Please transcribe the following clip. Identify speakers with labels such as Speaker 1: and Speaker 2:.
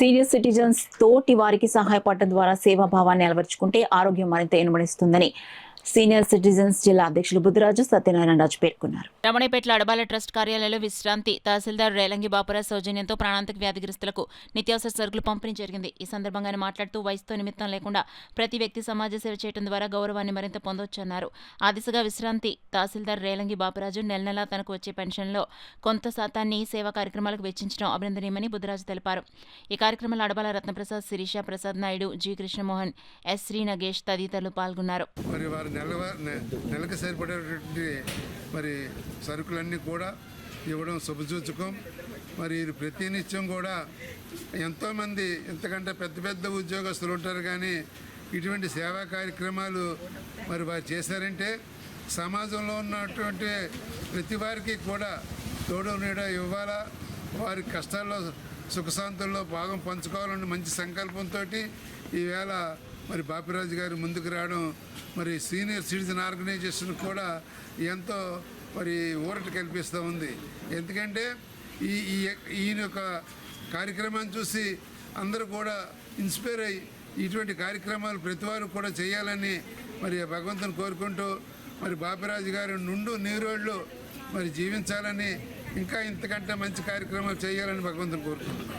Speaker 1: Senior citizens తోటి వారికి సహాయపడటం ద్వారా సేవాభావాన్ని అలవర్చుకుంటే ఆరోగ్యం మరింత ఇనుమడిస్తుందని సీనియర్ సిటిజన్స్ జిల్లా అధ్యక్షులు బుద్ధిరాజు సత్యనారాయణ రాజు పేర్కొన్నారు.
Speaker 2: రమణేపేట్ల అడబాల ట్రస్ట్ కార్యాలయంలో విశ్రాంతి తహసీల్దార్ రేలంగి బాపురాజ్ సౌజన్యంతో ప్రాణాంతక వ్యాధిగ్రస్తులకు నిత్యావసర సరుకులు పంపిణీ జరిగింది. ఈ సందర్భంగా ఆయన మాట్లాడుతూ వయసుతో నిమిత్తం లేకుండా ప్రతి వ్యక్తి సమాజ సేవ చేయడం ద్వారా గౌరవాన్ని మరింత పొందొచ్చన్నారు. ఆ దిశగా విశ్రాంతి తహసీల్దార్ రేలంగి బాపురాజు నెల నెలా తనకు వచ్చే పెన్షన్లో కొంత శాతాన్ని సేవా కార్యక్రమాలకు వెచ్చించడం అభినందనీయమని బుద్ధిరాజు తెలిపారు. ఈ కార్యక్రమంలో అడబాల రత్నప్రసాద్, శిరీష ప్రసాద్ నాయుడు, జి కృష్ణమోహన్, ఎస్ శ్రీ నగేష్ తదితరులు పాల్గొన్నారు.
Speaker 3: నెలకు సరిపడేటువంటి సరుకులన్నీ కూడా ఇవ్వడం శుభసూచకం. ప్రతినిత్యం కూడా ఎంతోమంది ఎంతకంటే పెద్ద పెద్ద ఉద్యోగస్తులు ఉంటారు, కానీ ఇటువంటి సేవా కార్యక్రమాలు వారు చేశారంటే సమాజంలో ఉన్నటువంటి ప్రతి వారికి కూడా తోడు నీడ ఇవ్వాలా, వారి కష్టాల్లో సుఖశాంతుల్లో భాగం పంచుకోవాలని మంచి సంకల్పంతో ఈవేళ బాపిరాజు గారు ముందుకు రావడం సీనియర్ సిటిజన్ ఆర్గనైజేషన్ కూడా ఎంతో ఊరట కల్పిస్తూ ఉంది. ఎందుకంటే ఈయన యొక్క కార్యక్రమాన్ని చూసి అందరూ కూడా ఇన్స్పైర్ అయ్యి ఇటువంటి కార్యక్రమాలు ప్రతి వారు కూడా చేయాలని భగవంతుని కోరుకుంటూ బాపిరాజు గారు నుండు నీరోళ్ళు జీవించాలని, ఇంకా ఇంతకంటే మంచి కార్యక్రమాలు చేయాలని భగవంతుని కోరుకుంటున్నాను.